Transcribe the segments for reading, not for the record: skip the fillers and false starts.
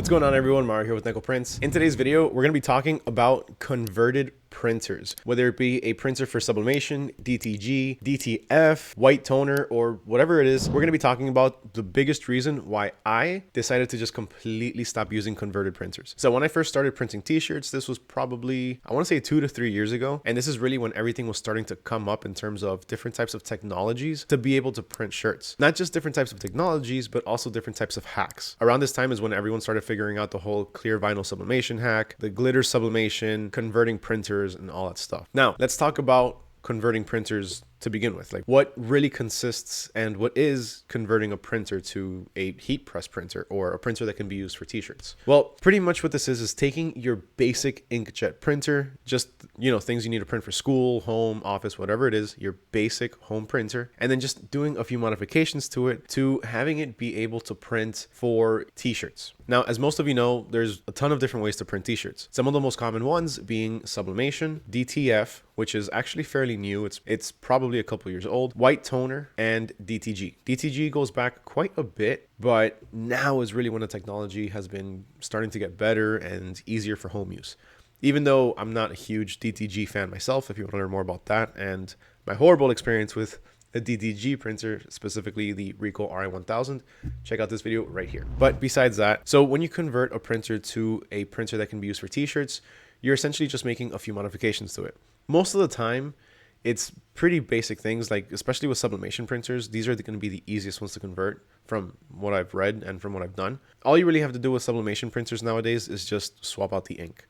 What's going on, everyone? Mario here with Nickel Prints. In today's video, we're going to be talking about converted printers, whether it be a printer for sublimation, DTG, DTF, white toner, or whatever it is. We're going to be talking about the biggest reason why I decided to just completely stop using converted printers. So when I first started printing t-shirts, this was probably, I want to say 2 to 3 years ago. And this is really when everything was starting to come up in terms of different types of technologies to be able to print shirts. Not just different types of technologies, but also different types of hacks. Around this time is when everyone started figuring out the whole clear vinyl sublimation hack, the glitter sublimation, converting printers, and all that stuff. Now, let's talk about converting printers to begin with. Like, what really consists and what is converting a printer to a heat press printer or a printer that can be used for t-shirts? Well, pretty much what this is taking your basic inkjet printer, just, things you need to print for school, home, office, whatever it is, your basic home printer, and then just doing a few modifications to it to having it be able to print for t-shirts. Now, as most of you know, there's a ton of different ways to print t-shirts. Some of the most common ones being sublimation, DTF, which is actually fairly new. It's probably a couple years old, white toner, and DTG. DTG goes back quite a bit, but now is really when the technology has been starting to get better and easier for home use. Even though I'm not a huge DTG fan myself, if you want to learn more about that and my horrible experience with a DTG printer, specifically the Ricoh RI1000, check out this video right here. But besides that, so when you convert a printer to a printer that can be used for t-shirts, you're essentially just making a few modifications to it. Most of the time, it's pretty basic things, like especially with sublimation printers, these are going to be the easiest ones to convert from what I've read and from what I've done. All you really have to do with sublimation printers nowadays is just swap out the ink.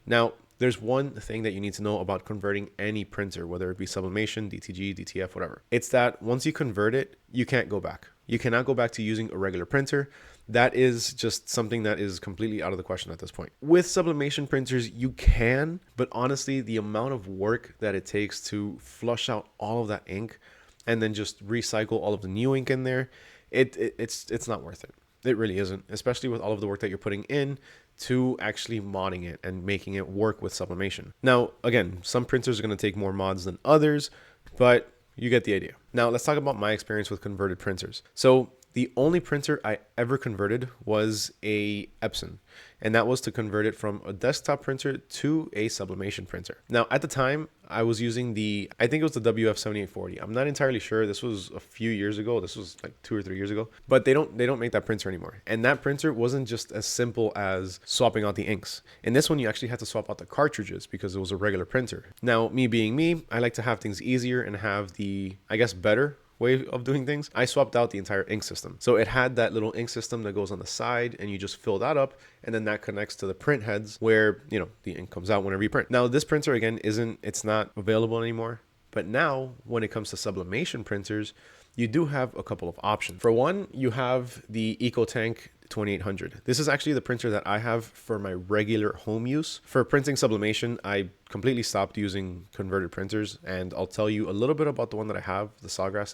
Now, there's one thing that you need to know about converting any printer, whether it be sublimation, DTG, DTF, whatever. It's that once you convert it, you can't go back. You cannot go back to using a regular printer. That is just something that is completely out of the question at this point. With sublimation printers, you can, but honestly, the amount of work that it takes to flush out all of that ink and then just recycle all of the new ink in there, it's not worth it. It really isn't, especially with all of the work that you're putting in to actually modding it and making it work with sublimation. Now, again, some printers are going to take more mods than others, but you get the idea. Now, let's talk about my experience with converted printers. So the only printer I ever converted was a Epson, and that was to convert it from a desktop printer to a sublimation printer. Now, at the time, I was using I think it was the WF7840. I'm not entirely sure. This was a few years ago. This was like 2 or 3 years ago. But they don't make that printer anymore. And that printer wasn't just as simple as swapping out the inks. In this one, you actually had to swap out the cartridges because it was a regular printer. Now, me being me, I like to have things easier and have the, I guess, better way of doing things. I swapped out the entire ink system. So it had that little ink system that goes on the side and you just fill that up, and then that connects to the print heads where, the ink comes out whenever you print. Now, this printer, again, it's not available anymore. But now when it comes to sublimation printers, you do have a couple of options. For one, you have the EcoTank 2800. This is actually the printer that I have for my regular home use. For printing sublimation, I completely stopped using converted printers, and I'll tell you a little bit about the one that I have, the Sawgrass,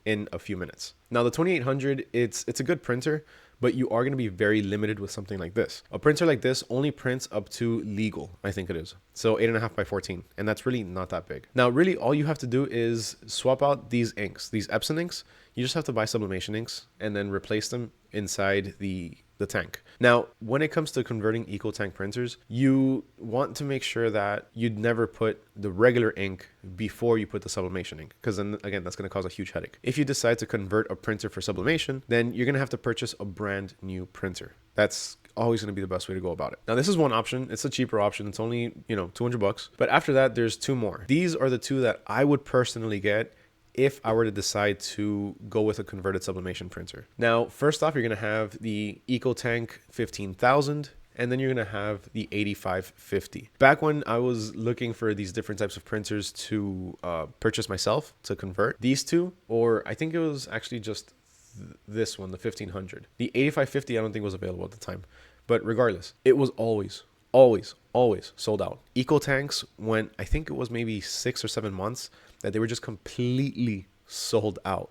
in a few minutes. Now, the 2800, it's a good printer, but you are going to be very limited with something like this. A printer like this only prints up to legal, I think it is. So 8.5 by 14, and that's really not that big. Now, really all you have to do is swap out these inks, these Epson inks. You just have to buy sublimation inks and then replace them inside the tank. Now, when it comes to converting EcoTank printers, you want to make sure that you'd never put the regular ink before you put the sublimation ink, because then again, that's going to cause a huge headache. If you decide to convert a printer for sublimation, then you're going to have to purchase a brand new printer. That's always going to be the best way to go about it. Now, this is one option. It's a cheaper option. It's only, $200. But after that, there's 2 more. These are the 2 that I would personally get if I were to decide to go with a converted sublimation printer. Now, first off, you're going to have the EcoTank 15,000, and then you're going to have the 8550. Back when I was looking for these different types of printers to purchase myself to convert, these 2, or I think it was actually just this one, the 1500. The 8550 I don't think was available at the time, but regardless, it was always sold out. EcoTanks went, I think it was maybe 6 or 7 months that they were just completely sold out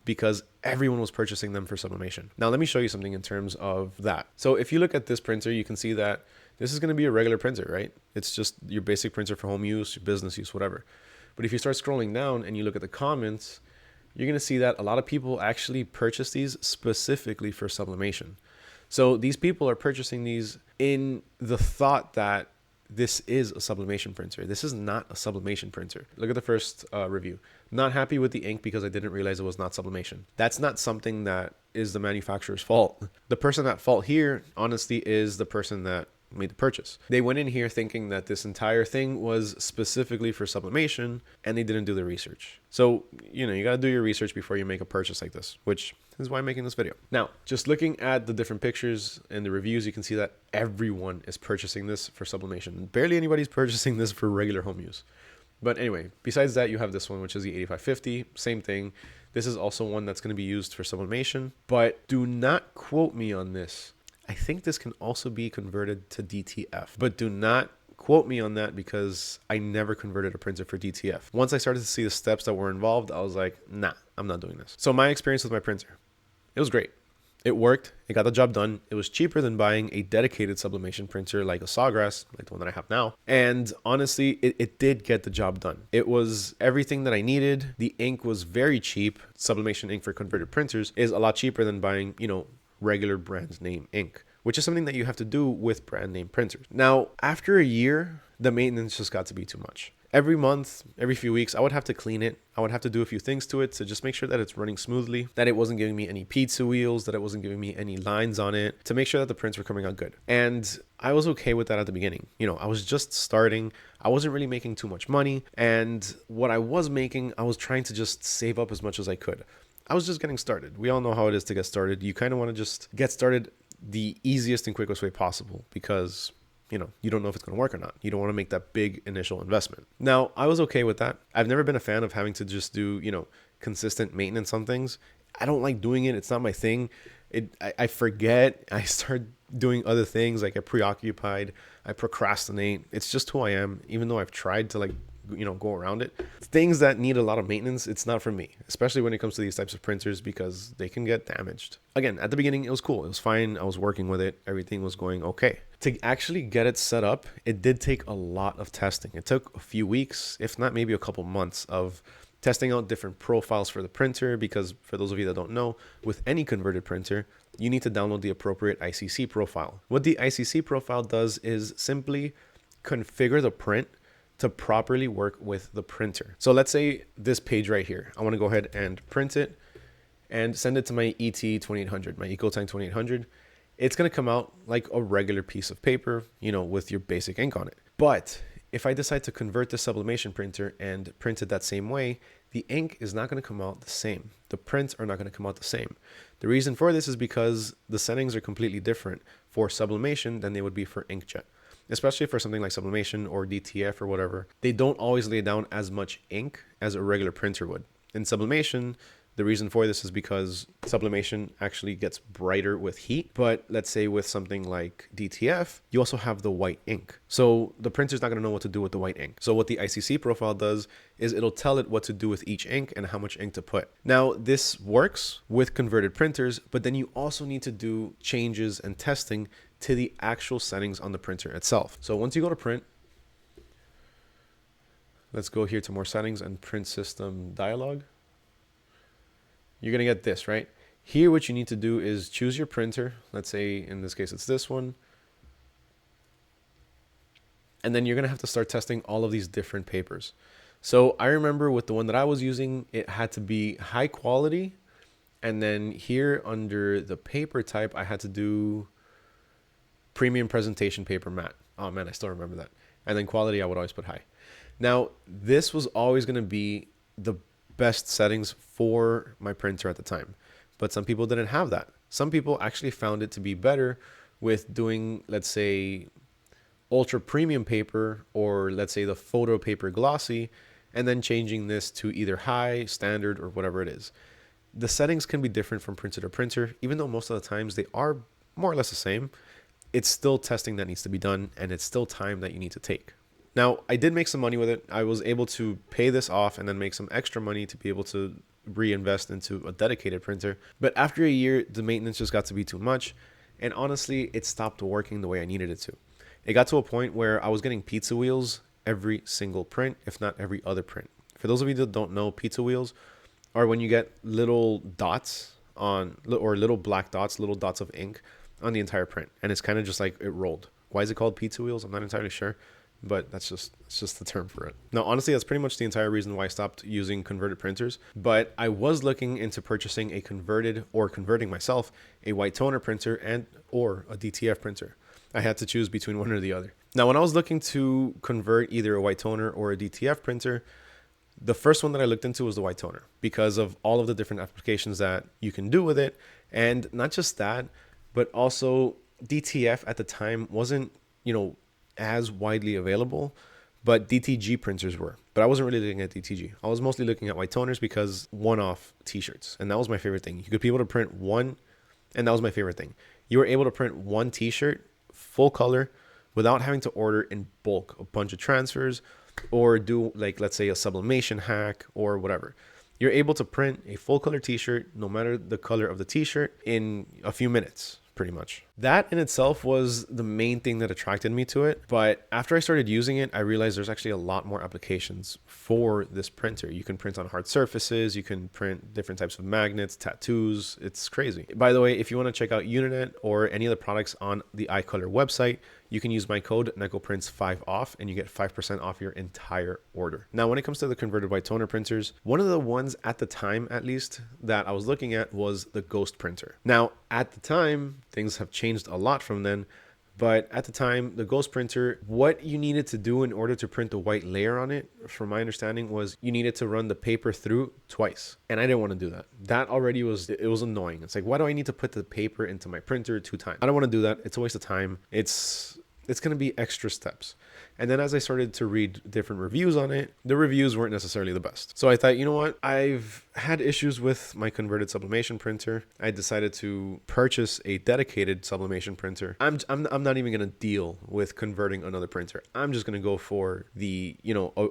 because everyone was purchasing them for sublimation. Now, let me show you something in terms of that. So if you look at this printer, you can see that this is going to be a regular printer, right? It's just your basic printer for home use, business use, whatever. But if you start scrolling down and you look at the comments, you're going to see that a lot of people actually purchase these specifically for sublimation. So these people are purchasing these in the thought that this is a sublimation printer. This is not a sublimation printer. Look at the first review. Not happy with the ink because I didn't realize it was not sublimation. That's not something that is the manufacturer's fault. The person at fault here, honestly, is the person that made the purchase. They went in here thinking that this entire thing was specifically for sublimation, and they didn't do the research. So, you know, you gotta do your research before you make a purchase like this, which is why I'm making this video. Now, just looking at the different pictures and the reviews, you can see that everyone is purchasing this for sublimation. Barely anybody's purchasing this for regular home use. But anyway, besides that, you have this one, which is the 8550, same thing. This is also one that's gonna be used for sublimation, but do not quote me on this. I think this can also be converted to DTF, but do not quote me on that because I never converted a printer for DTF. Once I started to see the steps that were involved, I was like, nah, I'm not doing this. So my experience with my printer, it was great. It worked. It got the job done. It was cheaper than buying a dedicated sublimation printer like a Sawgrass, like the one that I have now. And honestly, it did get the job done. It was everything that I needed. The ink was very cheap. Sublimation ink for converted printers is a lot cheaper than buying, you know, regular brand name ink, which is something that you have to do with brand name printers. Now, after a year, the maintenance just got to be too much. Every month, every few weeks, I would have to clean it. I would have to do a few things to it to just make sure that it's running smoothly, that it wasn't giving me any pizza wheels, that it wasn't giving me any lines on it, to make sure that the prints were coming out good. And I was okay with that at the beginning. You know, I was just starting. I wasn't really making too much money. And what I was making, I was trying to just save up as much as I could. I was just getting started. We all know how it is to get started. You kind of want to just get started the easiest and quickest way possible because, you know, you don't know if it's going to work or not. You don't want to make that big initial investment. Now, I was okay with that. I've never been a fan of having to just do, you know, consistent maintenance on things. I don't like doing it. It's not my thing. I forget. I start doing other things. I get preoccupied. I procrastinate. It's just who I am, even though I've tried to, like, you know, go around it. Things that need a lot of maintenance, it's not for me, especially when it comes to these types of printers because they can get damaged. Again, at the beginning, it was cool. It was fine. I was working with it. Everything was going okay. To actually get it set up, it did take a lot of testing. It took a few weeks, if not maybe a couple months of testing out different profiles for the printer because for those of you that don't know, with any converted printer, you need to download the appropriate ICC profile. What the ICC profile does is simply configure the print to properly work with the printer. So let's say this page right here, I want to go ahead and print it and send it to my ET2800, my EcoTank 2800. It's going to come out like a regular piece of paper, you know, with your basic ink on it. But if I decide to convert the sublimation printer and print it that same way, the ink is not going to come out the same. The prints are not going to come out the same. The reason for this is because the settings are completely different for sublimation than they would be for inkjet. Especially for something like sublimation or DTF or whatever, they don't always lay down as much ink as a regular printer would. In sublimation, the reason for this is because sublimation actually gets brighter with heat, but let's say with something like DTF, you also have the white ink. So the printer's not gonna know what to do with the white ink. So what the ICC profile does is it'll tell it what to do with each ink and how much ink to put. Now, this works with converted printers, but then you also need to do changes and testing to the actual settings on the printer itself. So once you go to print, let's go here to more settings and print system dialog. You're gonna get this, right? Here, what you need to do is choose your printer. Let's say in this case, it's this one. And then you're gonna have to start testing all of these different papers. So I remember with the one that I was using, it had to be high quality. And then here under the paper type, I had to do premium presentation paper matte. Oh man, I still remember that. And then quality, I would always put high. Now, this was always gonna be the best settings for my printer at the time, but some people didn't have that. Some people actually found it to be better with doing, let's say, ultra premium paper, or let's say the photo paper glossy, and then changing this to either high, standard, or whatever it is. The settings can be different from printer to printer, even though most of the times they are more or less the same. It's still testing that needs to be done, and it's still time that you need to take. Now, I did make some money with it. I was able to pay this off and then make some extra money to be able to reinvest into a dedicated printer. But after a year, the maintenance just got to be too much. And honestly, it stopped working the way I needed it to. It got to a point where I was getting pizza wheels every single print, if not every other print. For those of you that don't know, pizza wheels are when you get little dots on, or little black dots, little dots of ink on the entire print, and it's kind of just like it rolled. Why is it called pizza wheels? I'm not entirely sure, but it's just the term for it. Now, honestly, that's pretty much the entire reason why I stopped using converted printers. But I was looking into purchasing a converted, or converting myself, a white toner printer and or a DTF printer. I had to choose between one or the other. Now, when I was looking to convert either a white toner or a DTF printer, the first one that I looked into was the white toner because of all of the different applications that you can do with it. And not just that, but also DTF at the time wasn't, as widely available, but DTG printers were. But I wasn't really looking at DTG. I was mostly looking at white toners because one-off t-shirts. And that was my favorite thing. You could be able to print one, and that was my favorite thing. You were able to print one t-shirt, full color, without having to order in bulk a bunch of transfers or do, like, let's say a sublimation hack or whatever. You're able to print a full color t-shirt, no matter the color of the t-shirt, in a few minutes, pretty much. That in itself was the main thing that attracted me to it. But after I started using it, I realized there's actually a lot more applications for this printer. You can print on hard surfaces. You can print different types of magnets, tattoos. It's crazy. By the way, if you want to check out Uninet or any of the products on the iColor website, you can use my code NECOPRINTS5OFF and you get 5% off your entire order. Now, when it comes to the converted white toner printers, one of the ones at the time, at least, that I was looking at was the Ghost printer. Now, at the time, things have changed a lot from then, but at the time, the Ghost printer, what you needed to do in order to print the white layer on it, from my understanding, was you needed to run the paper through twice. And I didn't want to do that. That already was annoying. It's like, why do I need to put the paper into my printer 2 times? I don't want to do that. It's a waste of time. It's going to be extra steps. And then as I started to read different reviews on it, the reviews weren't necessarily the best. So I thought, you know what? I've had issues with my converted sublimation printer. I decided to purchase a dedicated sublimation printer. I'm not even going to deal with converting another printer. I'm just going to go for the,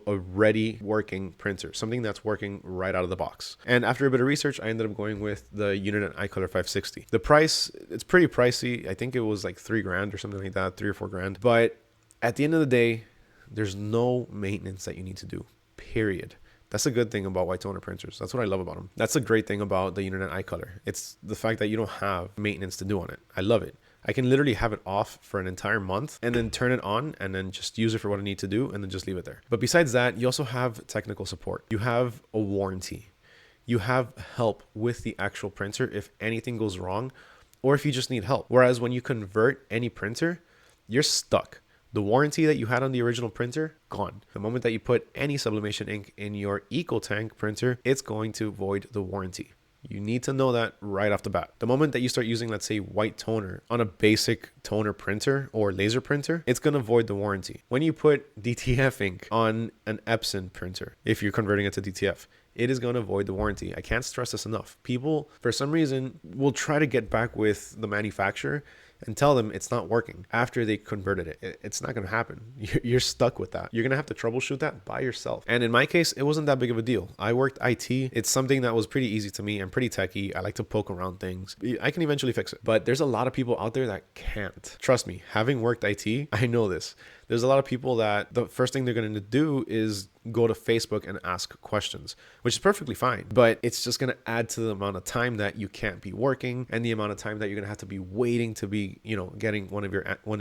a ready working printer, something that's working right out of the box. And after a bit of research, I ended up going with the Uninet iColor 560. The price, it's pretty pricey. I think it was like $3,000 or something like that, 3 or 4 grand. But at the end of the day, there's no maintenance that you need to do, period. That's a good thing about white toner printers. That's what I love about them. That's a great thing about the Uninet iColor. It's the fact that you don't have maintenance to do on it. I love it. I can literally have it off for an entire month and then turn it on and then just use it for what I need to do and then just leave it there. But besides that, you also have technical support. You have a warranty. You have help with the actual printer if anything goes wrong or if you just need help. Whereas when you convert any printer, you're stuck. The warranty that you had on the original printer, gone. The moment that you put any sublimation ink in your EcoTank printer, it's going to void the warranty. You need to know that right off the bat. The moment that you start using, let's say, white toner on a basic toner printer or laser printer, it's going to void the warranty. When you put DTF ink on an Epson printer, if you're converting it to DTF, it is going to void the warranty. I can't stress this enough. People, for some reason, will try to get back with the manufacturer and tell them it's not working after they converted it. It's not going to happen. You're stuck with that. You're going to have to troubleshoot that by yourself. And in my case, it wasn't that big of a deal. I worked IT. It's something that was pretty easy to me. I'm pretty techie. I like to poke around things. I can eventually fix it. But there's a lot of people out there that can't. Trust me, having worked IT, I know this. There's a lot of people that the first thing they're going to do is go to Facebook and ask questions, which is perfectly fine. But it's just going to add to the amount of time that you can't be working and the amount of time that you're going to have to be waiting to be, getting one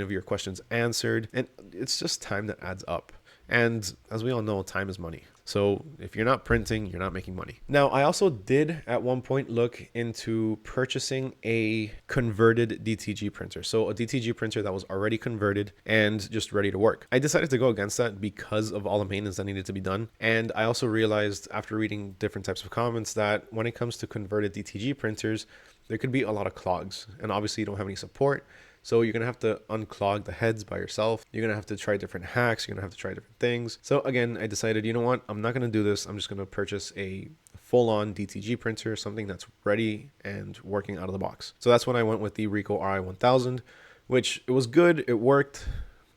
of your questions answered. And it's just time that adds up. And as we all know, time is money. So if you're not printing, you're not making money. Now, I also did at one point look into purchasing a converted DTG printer. So a DTG printer that was already converted and just ready to work. I decided to go against that because of all the maintenance that needed to be done. And I also realized after reading different types of comments that when it comes to converted DTG printers, there could be a lot of clogs. And obviously you don't have any support. So you're going to have to unclog the heads by yourself. You're going to have to try different hacks. You're going to have to try different things. So again, I decided, you know what? I'm not going to do this. I'm just going to purchase a full-on DTG printer, something that's ready and working out of the box. So that's when I went with the Ricoh RI1000, which it was good. It worked,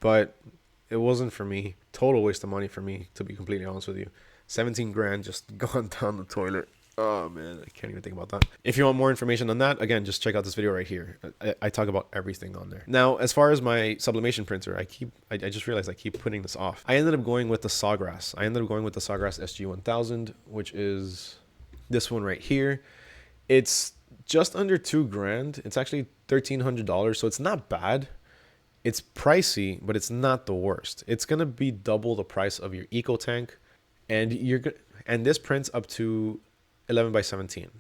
but it wasn't for me. Total waste of money for me, to be completely honest with you. 17 grand just gone down the toilet. Oh man, I can't even think about that. If you want more information on that, again, just check out this video right here. I talk about everything on there. Now, as far as my sublimation printer, I just realized I keep putting this off. I ended up going with the Sawgrass. I ended up going with the Sawgrass SG1000, which is this one right here. It's just under 2 grand. It's actually $1,300, so it's not bad. It's pricey, but it's not the worst. It's gonna be double the price of your Eco Tank, and and this prints up to 11 by 17.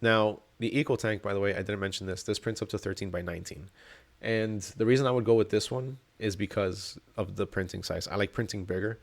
Now the Eco Tank, by the way, I didn't mention this. This prints up to 13 by 19, and the reason I would go with this one is because of the printing size. I like printing bigger,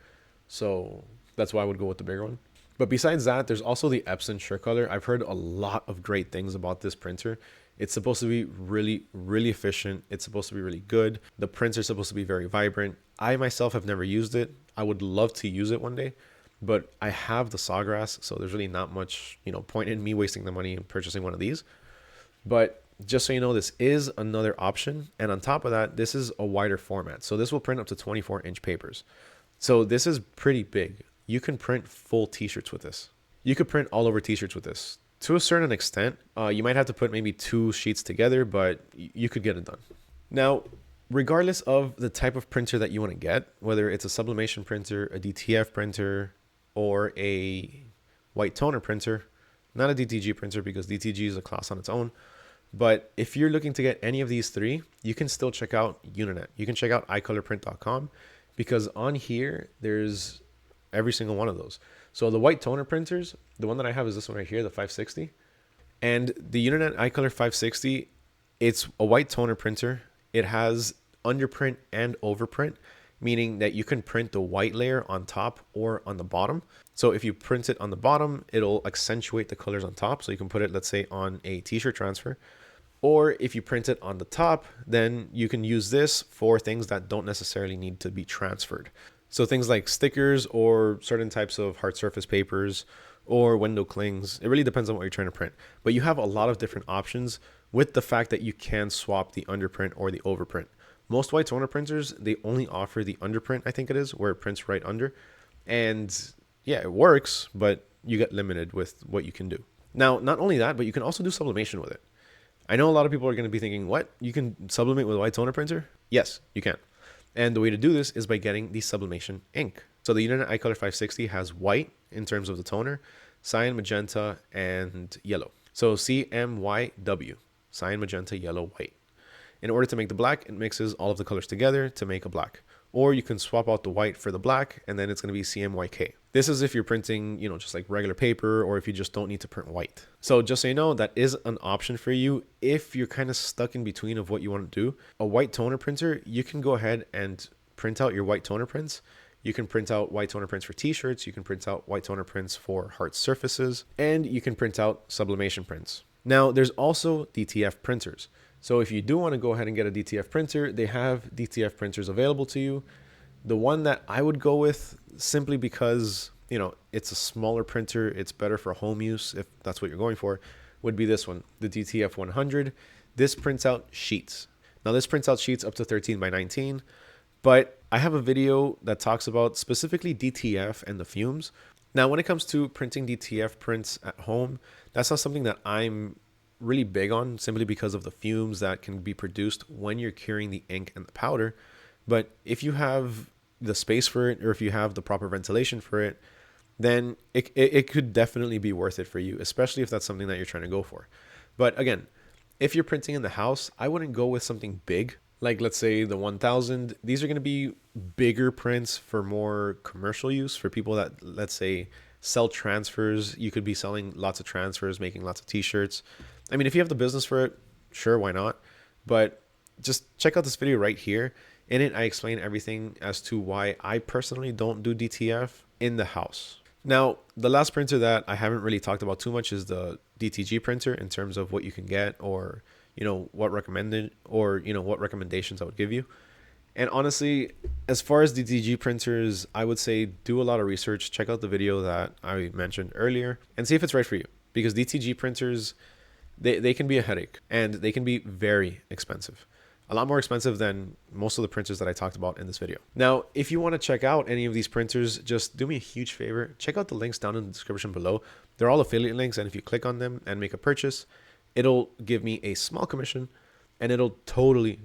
so that's why I would go with the bigger one. But besides that, there's also the Epson SureColor. I've heard a lot of great things about this printer. It's supposed to be really, really efficient. It's supposed to be really good. The prints are supposed to be very vibrant. I myself have never used it. I would love to use it one day, but I have the Sawgrass, so there's really not much, point in me wasting the money and purchasing one of these. But just so you know, this is another option. And on top of that, this is a wider format. So this will print up to 24-inch papers. So this is pretty big. You can print full t-shirts with this. You could print all over t-shirts with this. To a certain extent, you might have to put maybe 2 sheets together, but you could get it done. Now, regardless of the type of printer that you want to get, whether it's a sublimation printer, a DTF printer, or a white toner printer, not a DTG printer because DTG is a class on its own, but if you're looking to get any of these 3, you can still check out Uninet. You can check out icolorprint.com because on here, there's every single one of those. So the white toner printers, the one that I have is this one right here, the 560. And the Uninet iColor 560, it's a white toner printer. It has underprint and overprint, meaning that you can print the white layer on top or on the bottom. So if you print it on the bottom, it'll accentuate the colors on top. So you can put it, let's say, on a t-shirt transfer. Or if you print it on the top, then you can use this for things that don't necessarily need to be transferred. So things like stickers or certain types of hard surface papers or window clings. It really depends on what you're trying to print. But you have a lot of different options with the fact that you can swap the underprint or the overprint. Most white toner printers, they only offer the underprint, I think it is, where it prints right under. And yeah, it works, but you get limited with what you can do. Now, not only that, but you can also do sublimation with it. I know a lot of people are going to be thinking, what? You can sublimate with a white toner printer? Yes, you can. And the way to do this is by getting the sublimation ink. So the Uninet iColor 560 has white in terms of the toner, cyan, magenta, and yellow. So CMYW, cyan, magenta, yellow, white. In order to make the black, it mixes all of the colors together to make a black. Or you can swap out the white for the black, and then it's going to be CMYK. This is if you're printing, just like regular paper, or if you just don't need to print white. So just so you know, that is an option for you if you're kind of stuck in between of what you want to do. A white toner printer, you can go ahead and print out your white toner prints. You can print out white toner prints for t-shirts. You can print out white toner prints for hard surfaces, and you can print out sublimation prints. Now, there's also DTF printers. So if you do want to go ahead and get a DTF printer, they have DTF printers available to you. The one that I would go with, simply because, it's a smaller printer, it's better for home use, if that's what you're going for, would be this one, the DTF 100. This prints out sheets. Now, this prints out sheets up to 13 by 19, but I have a video that talks about specifically DTF and the fumes. Now, when it comes to printing DTF prints at home, that's not something that I'm really big on, simply because of the fumes that can be produced when you're curing the ink and the powder. But if you have the space for it, or if you have the proper ventilation for it, then it could definitely be worth it for you, especially if that's something that you're trying to go for. But again, if you're printing in the house, I wouldn't go with something big, like let's say the 1000. These are going to be bigger prints for more commercial use, for people that, let's say, sell transfers. You could be selling lots of transfers, making lots of t-shirts. I mean, if you have the business for it, sure, why not? But just check out this video right here. In it, I explain everything as to why I personally don't do DTF in the house. Now, the last printer that I haven't really talked about too much is the DTG printer, in terms of what you can get, or, what recommended, or, what recommendations I would give you. And honestly, as far as DTG printers, I would say do a lot of research. Check out the video that I mentioned earlier and see if it's right for you, because DTG printers, they can be a headache, and they can be very expensive. A lot more expensive than most of the printers that I talked about in this video. Now, if you want to check out any of these printers, just do me a huge favor. Check out the links down in the description below. They're all affiliate links, and if you click on them and make a purchase, it'll give me a small commission, and it'll totally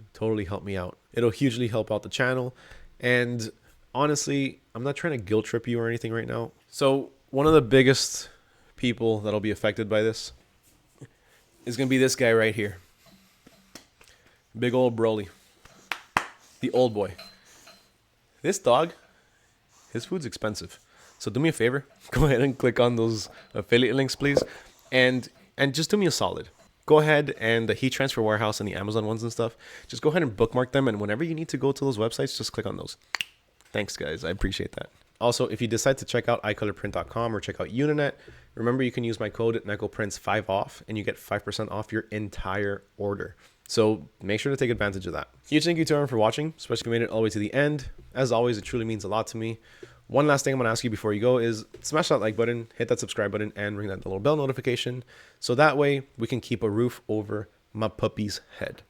help me out. It'll hugely help out the channel. And honestly, I'm not trying to guilt trip you or anything right now. So one of the biggest people that'll be affected by this is going to be this guy right here. Big old Broly. The old boy. This dog, his food's expensive. So do me a favor, go ahead and click on those affiliate links, please. And just do me a solid. Go ahead and the Heat Transfer Warehouse and the Amazon ones and stuff, just go ahead and bookmark them. And whenever you need to go to those websites, just click on those. Thanks, guys. I appreciate that. Also, if you decide to check out icolorprint.com or check out Uninet, remember you can use my code NECOPRINTS5OFF and you get 5% off your entire order. So make sure to take advantage of that. Huge thank you to everyone for watching, especially if you made it all the way to the end. As always, it truly means a lot to me. One last thing I'm going to ask you before you go is smash that like button, hit that subscribe button, and ring that little bell notification. So that way we can keep a roof over my puppy's head.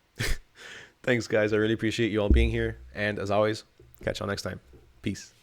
Thanks, guys. I really appreciate you all being here. And as always, catch y'all next time. Peace.